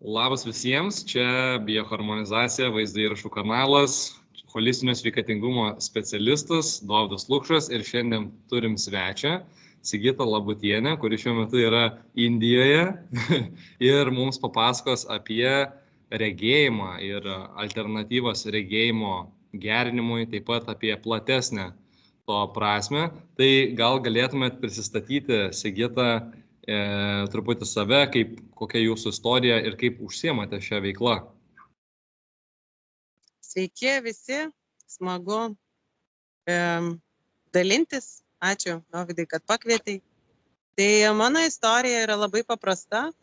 Labas visiems, čia bioharmonizacija, vaizdo įrašų kanalas, holistinio sveikatingumo specialistas Dovydas Lukšas ir šiandien turim svečią Sigitą Labutienę, kuri šiuo metu yra Indijoje ir mums papasakos apie regėjimą ir alternatyvas regėjimo gerinimui, taip pat apie platesnę to prasme. Tai gal galėtumėt prisistatyti, Sigitą, truputį save, kokia jūsų istorija ir kaip užsiemate šią veiklą. Sveiki visi, smagu dalintis. Ačiū, Dovydai, kad pakvietei. Tai mano istorija yra labai paprasta.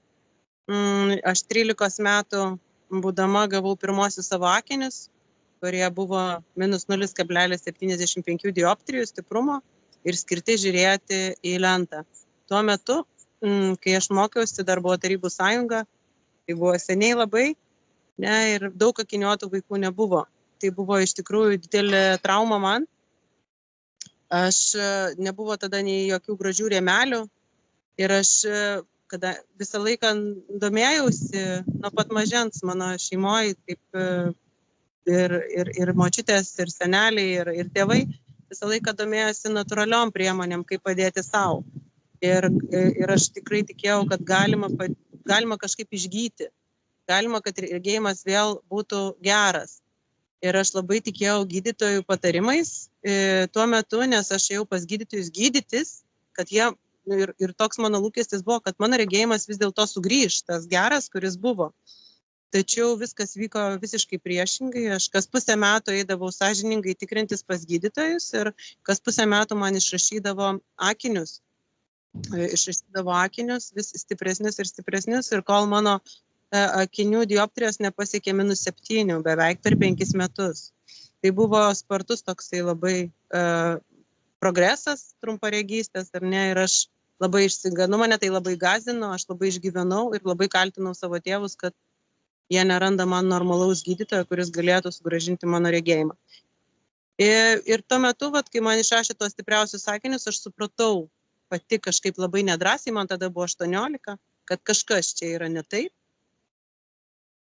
Aš 13 metų būdama gavau pirmosius savo akinius, kurie buvo minus 0,75 dioptrijų stiprumo ir skirti žiūrėti į lentą. Tuo metu, kai aš mokiausi, dar buvo Tarybų sąjunga, tai buvo seniai labai, ir daug akiniuotų vaikų nebuvo. Tai buvo iš tikrųjų didelė trauma man. Nebuvo tada nei jokių gražių rėmelių ir aš visą laiką domėjausi nuo pat mažens mano šeimoje, ir močiutės, ir seneliai, ir tėvai visą laiką domėjosi natūraliom priemonėm, kaip padėti savo. Ir aš tikrai tikėjau, kad galima kažkaip išgyti, galima, kad regėjimas vėl būtų geras. Ir aš labai tikėjau gydytojų patarimais tuo metu, nes aš ėjau pas gydytojus gydytis, kad jie, ir toks mano lūkestis buvo, kad mano regėjimas vis dėlto sugrįž, tas geras, kuris buvo. Tačiau viskas vyko visiškai priešingai. Aš kas pusę metų eidavau sąžiningai tikrintis pas gydytojus ir kas pusę metų man išrašydavo akinius. Vis stipresnius ir stipresnius, ir kol mano akinių dioptrijos nepasiekė -7, beveik per 5 metus. Tai buvo spartus toksai labai progresas trumparegystės, ar ne, ir aš labai išsiganu, mane tai labai gąsdino, aš labai išgyvenau ir labai kaltinau savo tėvus, kad jie neranda man normalaus gydytojo, kuris galėtų sugrąžinti mano regėjimą. Ir tuo metu, kai man išrašė tos stipriausius sakinius, aš supratau pati kažkaip labai nedrąsiai, man tada buvo 18, kad kažkas čia yra ne taip.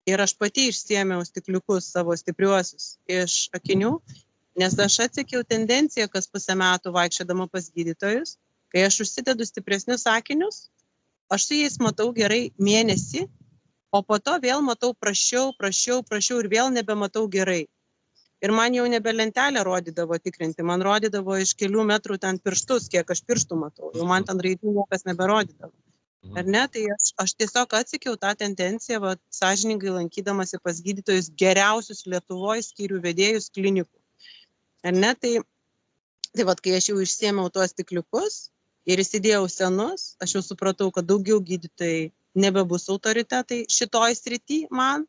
Ir aš pati išsiėmiau stikliukus savo stipriuosius iš akinių, nes aš atsekiau tendenciją kas pusę metų vaikščiodama pas gydytojus. Kai aš užsidedu stipresnius akinius, aš su jais matau gerai mėnesį, o po to vėl matau prašiau ir vėl nebematau gerai. Ir man jau nebe lentelę rodydavo tikrinti, man rodydavo iš kelių metrų ten pirštus, kiek aš pirštų matau. Jau man ten raidų niekas neberodydavo. Ar ne? Tai aš tiesiog atsekiau tą tendenciją, sąžiningai lankydamasi pas gydytojus geriausius Lietuvoje skyrių vedėjus klinikų. Ar ne? Tai kai aš jau išsiėmiau tuos stikliukus ir įsidėjau senus, aš jau supratau, kad daugiau gydytojai nebebus autoritetai šitoj srity man.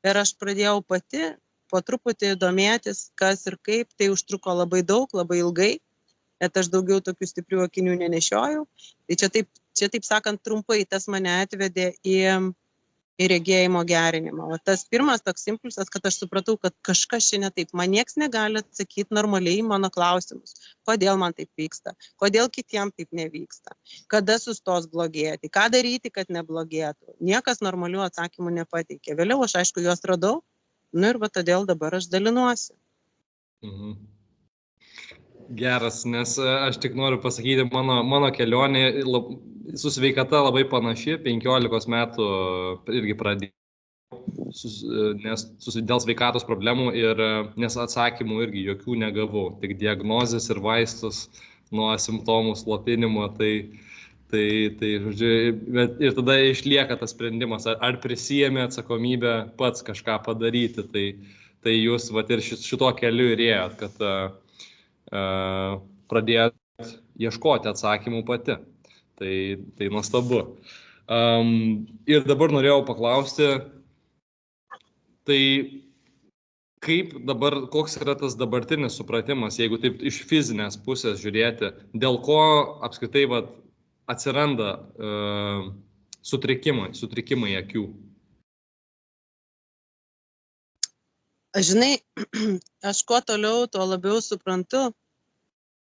Ir aš pradėjau pati po truputį domėtis, kas ir kaip. Tai užtruko labai daug, labai ilgai, bet aš daugiau tokių stiprių akinių nenešiojau. Tai čia taip sakant trumpai, tas mane atvedė į regėjimo gerinimą. O tas pirmas toks impulsas, kad aš supratau, kad kažkas čia ne taip. Man nieks negali atsakyti normaliai mano klausimus. Kodėl man taip vyksta? Kodėl kitiem taip nevyksta? Kada sustos blogėti? Ką daryti, kad neblogėtų? Niekas normalių atsakymų nepateikė. Vėliau aš, aišku, juos radau. Ir todėl dabar aš dalinuosi. Geras, nes aš tik noriu pasakyti, mano kelionė su sveikata labai panaši, 15 metų irgi pradėjau, nes dėl sveikatos problemų nes atsakymų irgi jokių negavau, tik diagnozės ir vaistus nuo simptomų slopinimo, tai žodžiu, ir tada išlieka tas sprendimas, ar prisijėmė atsakomybę pats kažką padaryti, tai jūs ir šito keliu ir ėjot, kad pradėjot ieškoti atsakymų pati. Tai nuostabu. Ir dabar norėjau paklausti, tai koks yra tas dabartinis supratimas, jeigu taip iš fizinės pusės žiūrėti, dėl ko apskritai atsiranda sutrikimai akių? Žinai, aš kuo toliau, tuo labiau suprantu,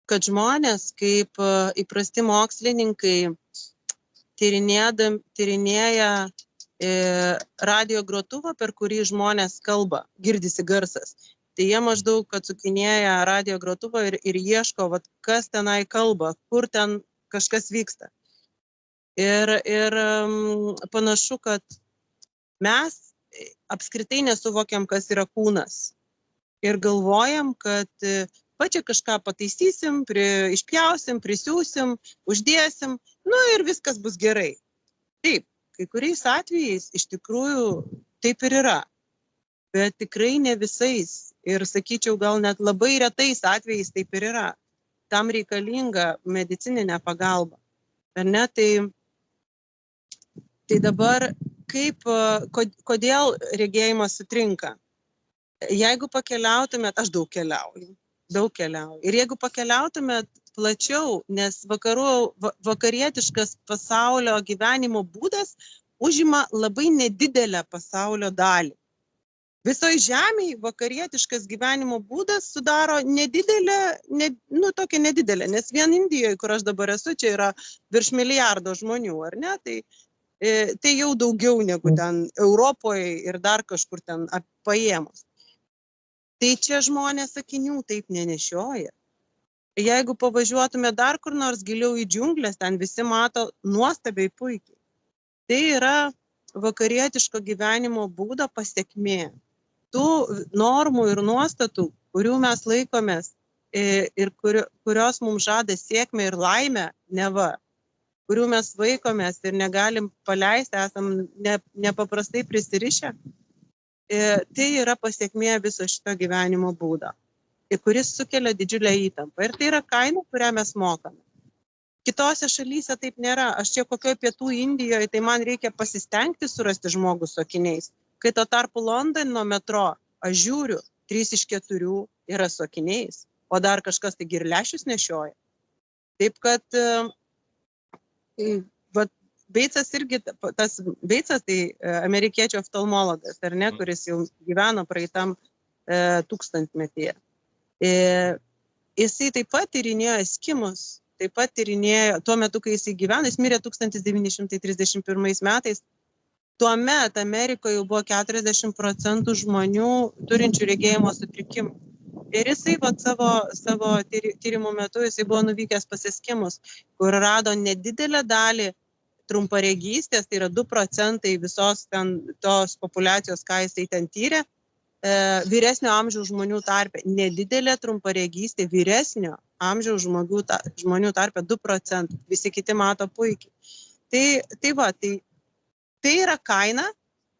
kad žmonės, kaip įprasti mokslininkai, tyrinėja radio grotuvą, per kurį žmonės kalba, girdisi garsas. Tai jie maždaug atsukinėja radio grotuvą ir ieško, vat, kas tenai kalba, kur ten kažkas vyksta. Ir panašu, kad mes apskritai nesuvokiam, kas yra kūnas. Ir galvojam, kad čia kažką pataisysim, išpjausim, prisiūsim, uždėsim, ir viskas bus gerai. Taip, kai kuriais atvejais iš tikrųjų taip ir yra, bet tikrai ne visais. Ir sakyčiau, gal net labai retais atvejais taip ir yra. Tam reikalinga medicininė pagalba. Ar ne? Tai dabar kodėl regėjimas sutrinka? Jeigu pakeliautumėt, aš daug keliauju. Ir jeigu pakeliautumėt plačiau, nes vakarietiškas pasaulio gyvenimo būdas užima labai nedidelę pasaulio dalį. Visoje žemėje vakarietiškas gyvenimo būdas sudaro tokia nedidelė, nes vien Indijoje, kur aš dabar esu, čia yra virš milijardo žmonių, ar ne? Tai jau daugiau negu ten Europoje ir dar kažkur ten paėmus. Tai čia žmonės akinių taip nenešioja. Jeigu pavažiuotume dar kur nors giliau į džiunglės, ten visi mato nuostabiai puikiai. Tai yra vakarietiško gyvenimo būdo pasekmė. Tų normų ir nuostatų, kurių mes laikomės ir kurios mums žada sėkmę ir laimę, neva, kurių mes vaikomės ir negalim paleisti, esam nepaprastai prisirišę, tai yra pasekmė viso šito gyvenimo būdo, kuris sukelia didžiulę įtampą. Ir tai yra kaina, kurią mes mokame. Kitose šalyse taip nėra. Aš čia kokioje pietų Indijoje, tai man reikia pasistengti surasti žmogų su akiniais. Kai tuo tarpu Londono metro, aš žiūriu, 3 iš 4 yra su akiniais, o dar kažkas tai ir lęšius nešioja. Taip kad Beitsas irgi, Beitsas tai amerikiečių oftalmologas, ar ne, kuris jau gyveno praeitam tūkstantmetyje. Jisai taip pat tyrinėjo eskimus, taip pat tyrinėjo, tuo metu, kai jisai gyveno, jis mirė 1931 metais, tuomet Amerikoje jau buvo 40% žmonių turinčių regėjimo sutrikimų. Ir jisai savo tyrimų metu jisai buvo nuvykęs pas eskimus, kur rado nedidelę dalį trumparegystės, tai yra 2% visos tos populiacijos, ką jisai ten tyrė, vyresnio amžiaus žmonių tarpe. Nedidelė trumparegystė vyresnio amžiaus žmonių tarpe 2%. Visi kiti mato puikiai. Tai yra kaina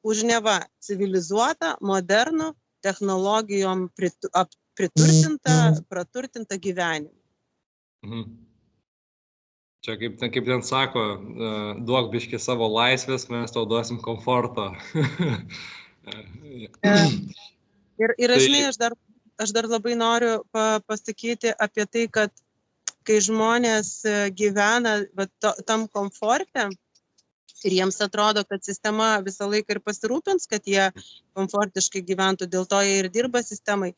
už neva civilizuotą, modernų, technologijom praturtintą gyvenimą. Čia kaip ten sako, duok biškį savo laisvės, mes tau duosim komforto. Ir žinai, aš dar labai noriu pasakyti apie tai, kad kai žmonės gyvena tam komforte ir jiems atrodo, kad sistema visą laiką ir pasirūpins, kad jie komfortiškai gyventų, dėl to jie ir dirba sistemai,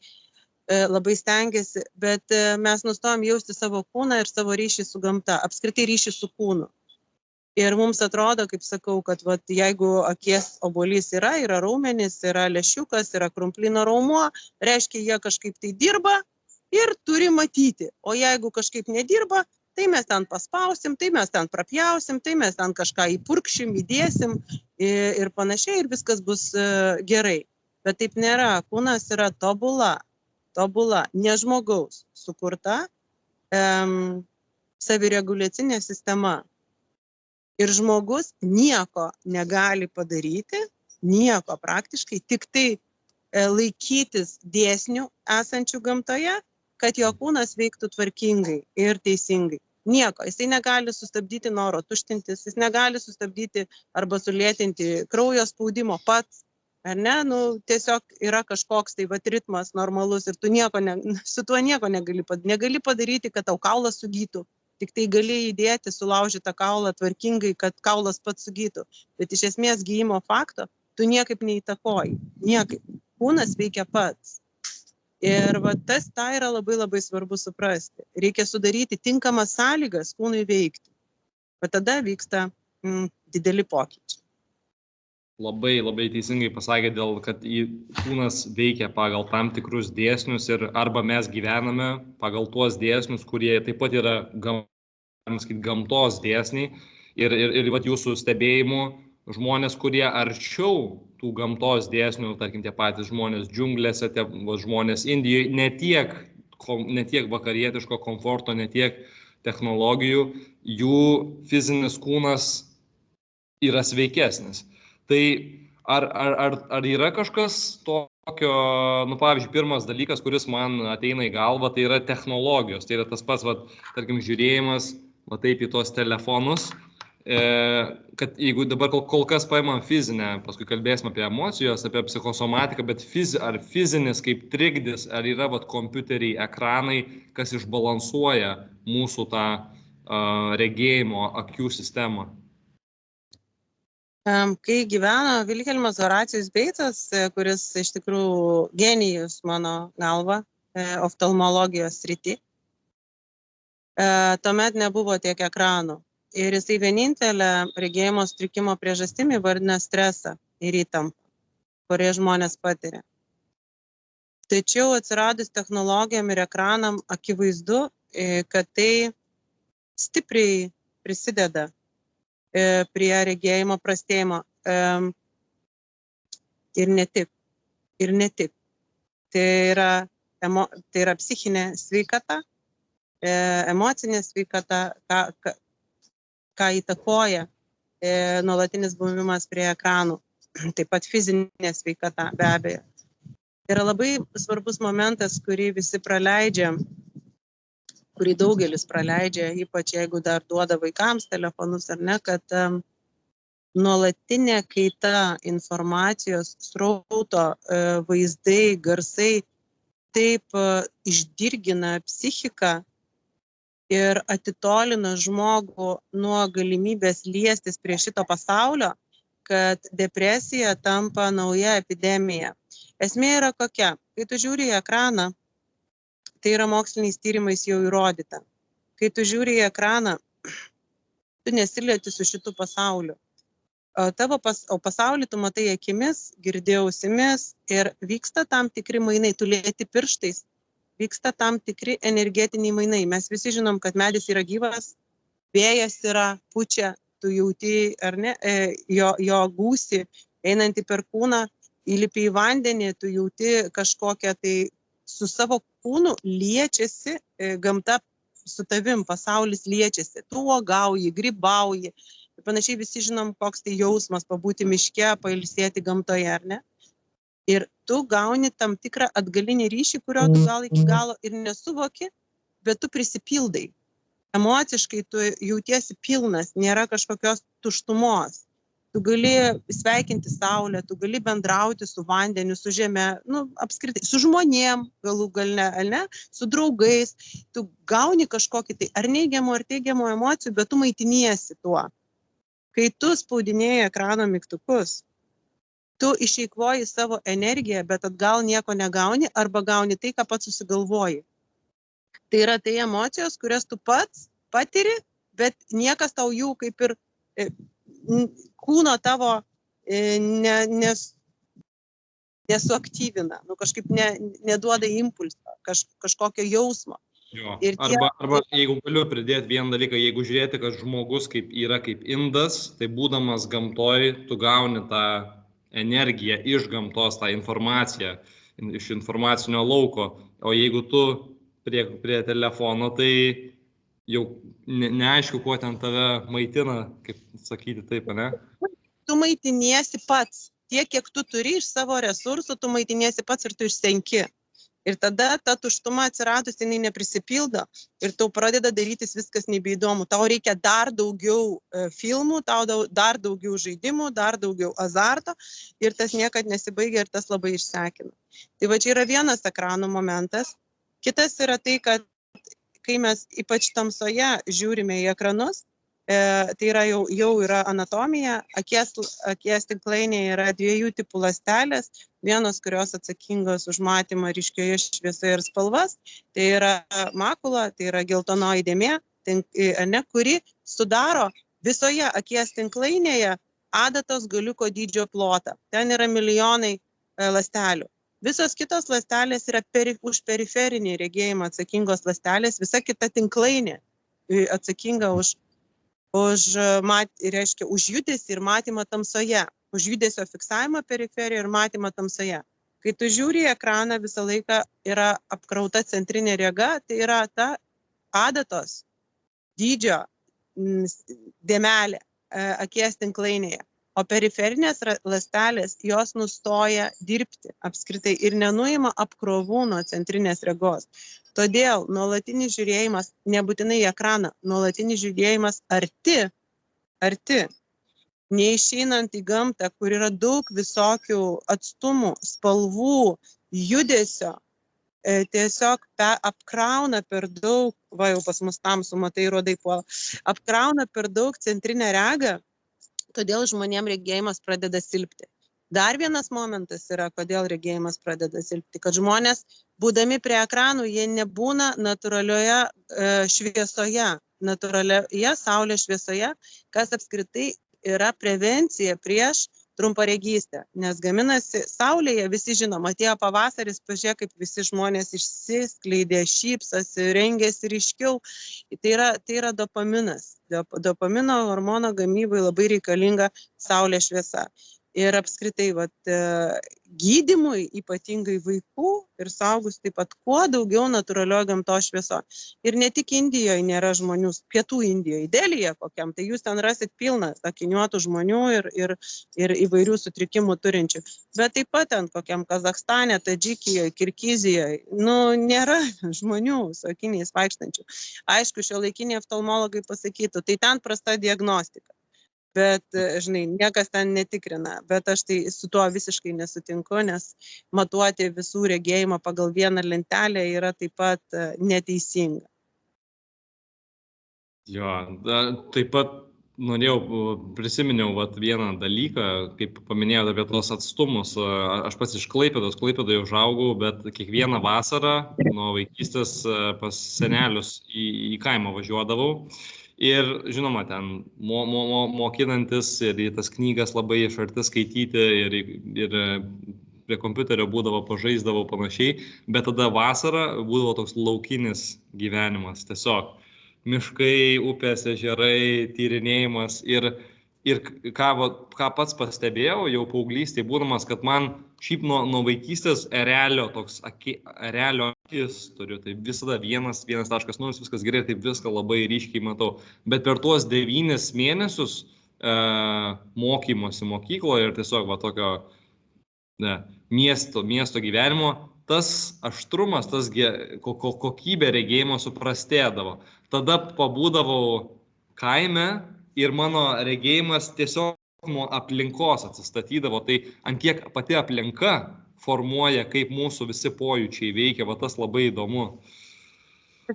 labai stengiasi, bet mes nustojom jausti savo kūną ir savo ryšį su gamta, apskritai ryšį su kūnu. Ir mums atrodo, kaip sakau, kad jeigu akies obuolys yra raumenys, yra lęšiukas, yra krumplino raumuo, reiškia, jie kažkaip tai dirba ir turi matyti. O jeigu kažkaip nedirba, tai mes ten paspausim, tai mes ten prapjausim, tai mes ten kažką įpurkšim, įdėsim ir panašiai, ir viskas bus gerai. Bet taip nėra. Kūnas yra tobula, ne žmogaus sukurta savireguliacinė sistema. Ir žmogus nieko negali padaryti, nieko praktiškai, tik tai laikytis dėsnių esančių gamtoje, kad jo kūnas veiktų tvarkingai ir teisingai. Nieko. Jisai negali sustabdyti noro tuštintis, jis negali sustabdyti arba sulėtinti kraujo spaudimo pats. Ar ne? Tiesiog yra kažkoks tai ritmas normalus ir tu su tuo nieko negali padaryti, kad tau kaulas sugytų. Tik tai gali įdėti sulaužytą kaulą tvarkingai, kad kaulas pats sugytų. Bet iš esmės gyjimo fakto tu niekaip neįtakoji. Niekaip. Kūnas veikia pats. Ir tą yra labai labai svarbu suprasti. Reikia sudaryti tinkamas sąlygas kūnui veikti. Bet tada vyksta dideli pokyčiai. labai teisingai pasakė, kad kūnas veikia pagal tam tikrus dėsnius ir arba mes gyvename pagal tuos dėsnius, kurie taip pat yra gamtos dėsniai ir vat jūsų stebėjimu žmonės, kurie arčiau tų gamtos dėsnių, tarkim tie patys žmonės džiunglėse, tie žmonės Indijoje, ne tiek vakarietiško komforto, ne tiek technologijų, jų fizinis kūnas yra sveikesnis. Tai ar yra kažkas tokio, pavyzdžiui, pirmas dalykas, kuris man ateina į galvą, tai yra technologijos. Tai yra tas pats, tarkim, žiūrėjimas, taip į tuos telefonus, kad jeigu dabar kol kas paimam fizinę, paskui kalbėsim apie emocijos, apie psichosomatiką, bet ar fizinis kaip trikdis, ar yra kompiuteriai, ekranai, kas išbalansuoja mūsų tą regėjimo akių sistemą? Kai gyveno Vilhelmas Horacijus Beicas, kuris iš tikrųjų genijus mano galva oftalmologijos srity, tuomet nebuvo tiek ekranų. Ir jisai vienintelę regėjimo sutrikimo priežastimi vardina stresą ir įtampą, kurie žmonės patiria. Tačiau atsiradus technologijom ir ekranam akivaizdu, kad tai stipriai prisideda prie regėjimo prastėjimo. Ir ne tik. Tai yra psichinė sveikata, emocinė sveikata, ką įtakoja nuolatinis buvimas prie ekranų. Taip pat fizinė sveikata, be abejo. Tai yra labai svarbus momentas, kurį visi praleidžia, kurį daugelis praleidžia, ypač jeigu dar duoda vaikams telefonus ar ne, kad nuolatinė kaita informacijos srauto, vaizdai, garsai taip išdirgina psichiką ir atitolina žmogų nuo galimybės liestis prie šito pasaulio, kad depresija tampa nauja epidemija. Esmė yra kokia? Kai tu žiūri į ekraną, tai yra moksliniais tyrimais jau įrodyta. Kai tu žiūri į ekraną, tu nesilieti su šitu pasauliu. O pasaulį tu matai akimis, girdi ausimis ir vyksta tam tikri mainai, tu lieti pirštais, vyksta tam tikri energetiniai mainai. Mes visi žinom, kad medis yra gyvas, vėjas yra, pučia, tu jauti, ar ne, jo gūsį, einantį per kūną, įlipi į vandenį, tu jauti kažkokią tai su savo kūnu liečiasi gamta su tavim, pasaulis liečiasi, tu uogauji, grybauji. Ir panašiai visi žinom, koks tai jausmas pabūti miške, pailsėti gamtoje, ar ne? Ir tu gauni tam tikrą atgalinį ryšį, kurio tu gal iki galo ir nesuvoki, bet tu prisipildai. Emociškai tu jautiesi pilnas, nėra kažkokios tuštumos. Tu gali sveikinti saulę, tu gali bendrauti su vandeniu, su žeme, apskritai, su žmonėm galų gale, ne, su draugais. Tu gauni kažkokį tai ar neigiamų, ar teigiamų emocijų, bet tu maitiniesi tuo. Kai tu spaudinėji ekrano mygtukus, tu išeikvoji savo energiją, bet atgal nieko negauni arba gauni tai, ką pats susigalvoji. Tai yra tai emocijos, kurias tu pats patiri, bet niekas tau jų kaip ir kūno tavo nesuaktyvina, kažkaip neduoda impulsą, kažkokio jausmo. Jo. Arba jeigu galiu pridėti vieną dalyką, jeigu žiūrėti, kad žmogus yra kaip indas, tai būdamas gamtoj, tu gauni tą energiją iš gamtos, tą informaciją, iš informacinio lauko. O jeigu tu prie telefono, tai jau neaišku, kuo ten tave maitina, kaip sakyti taip, ne? Tu maitiniesi pats. Tiek, kiek tu turi iš savo resursų, tu maitiniesi pats ir tu išsenki. Ir tada ta tuštuma atsiradus, jinai neprisipildo ir tau pradeda darytis viskas nebeįdomu. Tau reikia dar daugiau filmų, tau dar daugiau žaidimų, dar daugiau azarto ir tas niekad nesibaigia ir tas labai išsekina. Tai va čia yra vienas ekranų momentas. Kitas yra tai, kad kai mes ypač tamsoje žiūrime į ekranus, tai yra jau yra anatomija, akies tinklainėje yra dviejų tipų ląstelės, vienos, kurios atsakingos už matymą ryškioje šviesoje ir spalvas, tai yra makula, tai yra geltonoji dėmė, kuri sudaro visoje akies tinklainėje adatos galiuko dydžio plotą. Ten yra milijonai ląstelių. Visos kitos ląstelės yra už periferinį regėjimą atsakingos ląstelės, visa kita tinklainė atsakinga už judesį ir matymą tamsoje, už judesio fiksavimą periferijoje ir matymą tamsoje. Kai tu žiūri į ekraną, visą laiką yra apkrauta centrinė rega, tai yra ta adatos dydžio dėmelė akies tinklainėje. O periferinės ląstelės, jos nustoja dirbti apskritai ir nenuima apkrovų nuo centrinės regos. Todėl nuolatinis žiūrėjimas, nebūtinai į ekraną, nuolatinis žiūrėjimas arti, neišeinant į gamtą, kur yra daug visokių atstumų, spalvų, judesio, tiesiog apkrauna per daug, va jau pas mus tamsu, matai, rodai puola, apkrauna per daug centrinę regą, todėl žmonėm regėjimas pradeda silpti. Dar vienas momentas yra, kodėl regėjimas pradeda silpti, kad žmonės, būdami prie ekranų, jie nebūna natūralioje šviesoje, natūralioje saulės šviesoje, kas apskritai yra prevencija prieš trumparegystę, nes gaminasi saulėje, visi žinom, atėjo pavasaris, pažiūrėk, kaip visi žmonės išsiskleidė, šypsosi, rengėsi ryškiau. Tai yra dopaminas. Dopamino hormono gamybai labai reikalinga saulės šviesa. Ir apskritai, gydymui, ypatingai vaikų ir suaugusių, taip pat kuo daugiau natūralioje gamtos švieso. Ir ne tik Indijoje nėra žmonių, pietų Indijoje, Delyje kokiam, tai jūs ten rasit pilną akiniuotų žmonių ir įvairių sutrikimų turinčių. Bet taip pat ten kokiam Kazachstane, Tadžikijoje, Kirgizijoje, nėra žmonių su akiniais vaikštančių. Aišku, šiuolaikiniai oftalmologai pasakytų, tai ten prasta diagnostika. Bet, žinai, niekas ten netikrina, bet aš tai su tuo visiškai nesutinku, nes matuoti visų regėjimą pagal vieną lentelę yra taip pat neteisinga. Jo, taip pat prisiminiau vieną dalyką, kaip paminėjau apie tos atstumus. Aš pats iš Klaipėdoje užaugau, bet kiekvieną vasarą nuo vaikystės pas senelius į kaimą važiuodavau. Ir, žinoma, ten mokinantis ir tas knygas labai iš arti skaityti ir prie kompiuterio būdavo, pažaisdavau panašiai, bet tada vasarą būdavo toks laukinis gyvenimas, tiesiog miškai, upės, ežerai, tyrinėjimas ir ką pats pastebėjau jau paauglystėje būdamas, kad man šiaip nuo vaikystės erelio akis turiu, tai visada 1.0, viskas gerai, taip viską labai ryškiai matau, bet per tuos 9 mėnesius mokymosi mokykloje ir tiesiog tokio miesto gyvenimo, tas aštrumas, tas kokybė regėjimo suprastėdavo. Tada pabūdavau kaime ir mano regėjimas tiesiog nuo aplinkos atsistatydavo, tai ant kiek pati aplinka formuoja, kaip mūsų visi pojūčiai veikia, tas labai įdomu.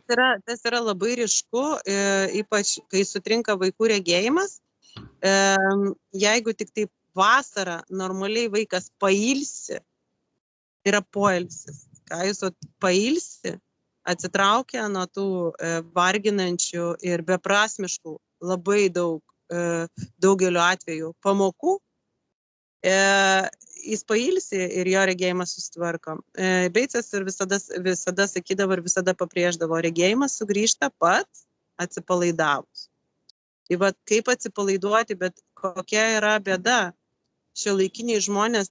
Tas yra labai ryšku, ypač kai sutrinka vaikų regėjimas. Jeigu tik taip vasarą normaliai vaikas pailsi, yra poilsis. Ką jūs pailsi, atsitraukia nuo tų varginančių ir beprasmiškų labai daugeliu atveju pamokų, jis pailsi ir jo regėjimas susitvarko. Beicas ir visada sakydavo ir visada pabrėždavo, regėjimas sugrįžta pats atsipalaidavus. Tai kaip atsipalaiduoti, bet kokia yra bėda. Šiuolaikiniai žmonės,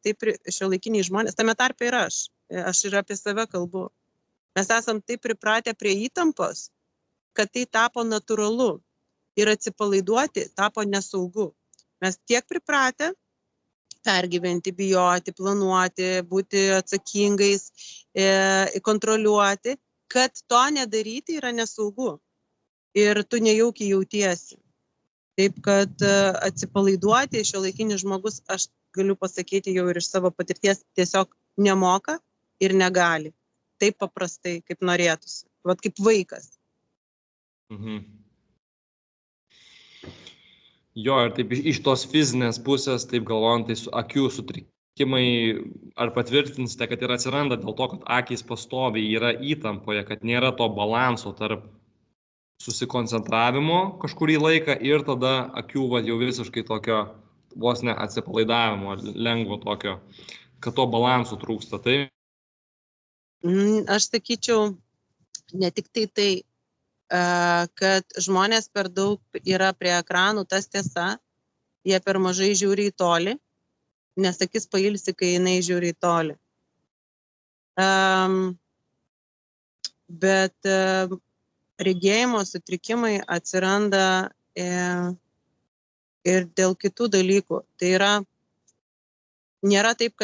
tame tarpe ir aš ir apie save kalbu. Mes esam taip pripratę prie įtampos, kad tai tapo natūralu. Ir atsipalaiduoti tapo nesaugu. Mes tiek pripratę pergyventi, bijoti, planuoti, būti atsakingais, kontroliuoti, kad to nedaryti yra nesaugu. Ir tu nejaukiai jautiesi. Taip, kad atsipalaiduoti šiuolaikinis žmogus, aš galiu pasakyti jau ir iš savo patirties, tiesiog nemoka ir negali. Taip paprastai, kaip norėtųsi. Kaip vaikas. Mhm. Jo, ir taip iš tos fizinės pusės, taip galvojant, tai su akių sutrikimai, ar patvirtinsite, kad ir atsiranda dėl to, kad akys pastoviai yra įtampoje, kad nėra to balanso tarp susikoncentravimo kažkurį laiką ir tada akių jau visiškai tokio vos ne atsipalaidavimo, lengvo tokio, kad to balansų trūksta. Tai Aš sakyčiau, ne tik tai, kad žmonės per daug yra prie ekranų, tas tiesa, jie per mažai žiūri į tolį, nes akis pailsi, kai jinai žiūri į tolį. Bet regėjimo sutrikimai atsiranda ir dėl kitų dalykų. Tai yra, nėra taip, kad